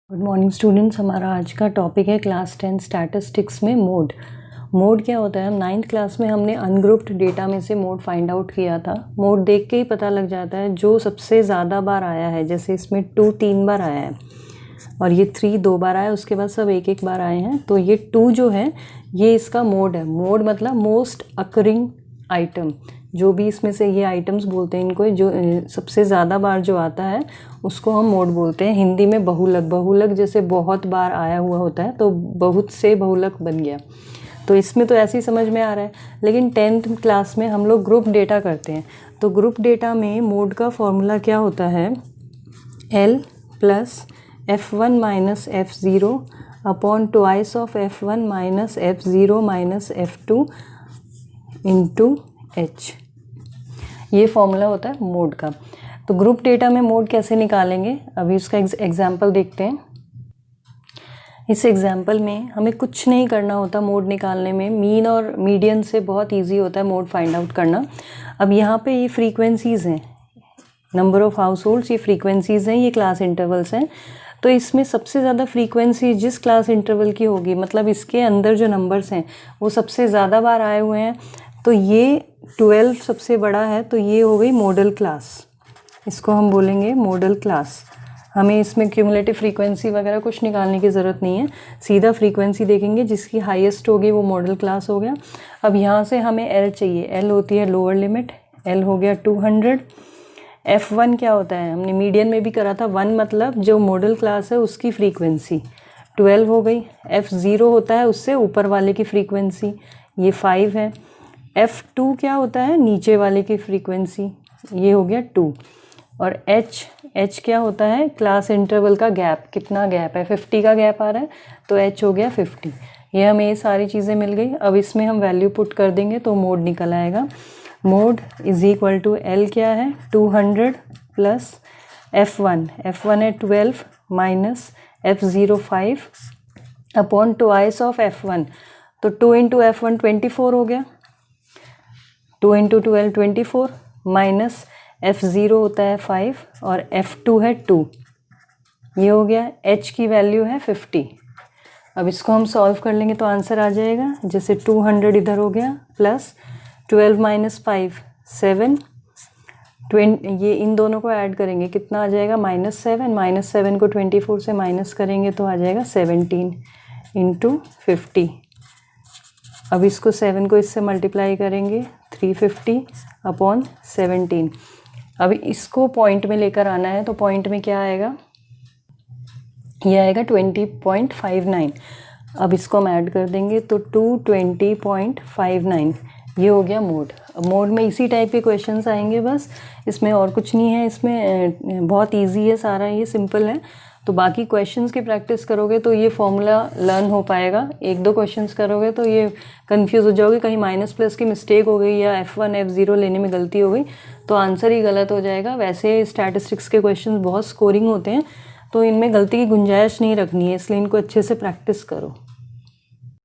Good morning students. हमारा आज का टॉपिक है क्लास 10 स्टैटिस्टिक्स में मोड। मोड क्या होता है? हम 9th क्लास में हमने अनग्रुप्ड डेटा में से मोड फाइंड आउट किया था। मोड देख के ही पता लग जाता है जो सबसे ज़्यादा बार आया है, जैसे इसमें 2 3 बार आया है और ये 3 2 बार आया, उसके बाद सब एक एक बार आए हैं। तो ये 2 जो है ये इसका मोड है। मोड मतलब मोस्ट अकरिंग आइटम, जो भी इसमें से ये आइटम्स बोलते हैं इनको, जो सबसे ज़्यादा बार जो आता है उसको हम मोड बोलते हैं। हिंदी में बहुलक, बहुलक जैसे बहुत बार आया हुआ होता है तो बहुत से बहुलक बन गया। तो इसमें तो ऐसे ही समझ में आ रहा है। लेकिन 10th क्लास में हम लोग ग्रुप डेटा करते हैं, तो ग्रुप डेटा में मोड का फॉर्मूला क्या होता है? L plus F1 minus F0 upon twice of F1 minus F0 minus F2 into H। ये फॉर्मूला होता है मोड का। तो ग्रुप डेटा में मोड कैसे निकालेंगे, अभी उसका एग्जाम्पल देखते हैं। इस एग्जाम्पल में हमें कुछ नहीं करना होता मोड निकालने में। मीन और मीडियन से बहुत इजी होता है मोड फाइंड आउट करना। अब यहाँ पे ये फ्रीक्वेंसीज़ हैं, नंबर ऑफ़ हाउस होल्ड्स, ये फ्रीक्वेंसीज़ हैं, ये क्लास इंटरवल्स हैं। तो इसमें सबसे ज़्यादा फ्रीक्वेंसी जिस क्लास इंटरवल की होगी, मतलब इसके अंदर जो नंबर्स हैं वो सबसे ज़्यादा बार आए हुए हैं, तो ये 12 सबसे बड़ा है, तो ये हो गई मॉडल क्लास। इसको हम बोलेंगे मॉडल क्लास। हमें इसमें क्यूमुलेटिव फ्रीक्वेंसी वगैरह कुछ निकालने की ज़रूरत नहीं है, सीधा फ्रीक्वेंसी देखेंगे, जिसकी हाईएस्ट होगी वो मॉडल क्लास हो गया। अब यहाँ से हमें एल चाहिए। एल होती है लोअर लिमिट, एल हो गया 200। F1 क्या होता है? हमने मीडियन में भी करा था। 1 मतलब जो मॉडल क्लास है उसकी फ्रीक्वेंसी 12 हो गई। F0 होता है उससे ऊपर वाले की फ्रीक्वेंसी, ये 5 है। F2 क्या होता है? नीचे वाले की फ्रीक्वेंसी, ये हो गया 2। और H क्या होता है? क्लास इंटरवल का गैप, कितना गैप है? 50 का गैप आ रहा है, तो H हो गया 50। ये हमें ये सारी चीज़ें मिल गई। अब इसमें हम वैल्यू पुट कर देंगे तो मोड निकल आएगा। Mode is equal to L क्या है? 200 प्लस F1 है 12 minus F0 5 upon twice of F1, तो 2 इंटू F1 24 हो गया, 2 इंटू 12 24 माइनस F0 होता है 5 और F2 है 2, ये हो गया। H की वैल्यू है 50। अब इसको हम सॉल्व कर लेंगे तो आंसर आ जाएगा, जैसे 200 इधर हो गया प्लस 12 माइनस 5 7, ये इन दोनों को ऐड करेंगे कितना आ जाएगा? -7। -7 को 24 से माइनस करेंगे तो आ जाएगा 17 इंटू 50। अब इसको 7 को इससे मल्टीप्लाई करेंगे 350 अपॉन 17। अब इसको पॉइंट में लेकर आना है, तो पॉइंट में क्या आएगा? ये आएगा 20.59। अब इसको हम ऐड कर देंगे तो 220.59, ये हो गया मोड। मोड में इसी टाइप के क्वेश्चंस आएंगे, बस इसमें और कुछ नहीं है। इसमें बहुत इजी है सारा, ये सिंपल है। तो बाकी क्वेश्चंस की प्रैक्टिस करोगे तो ये फॉर्मूला लर्न हो पाएगा। 1-2 क्वेश्चंस करोगे तो ये कंफ्यूज हो जाओगे, कहीं माइनस प्लस की मिस्टेक हो गई या F1 F0 लेने में गलती हो गई तो आंसर ही गलत हो जाएगा। वैसे स्टैटिस्टिक्स के क्वेश्चंस बहुत स्कोरिंग होते हैं, तो इनमें गलती की गुंजाइश नहीं रखनी है, इसलिए इनको अच्छे से प्रैक्टिस करो।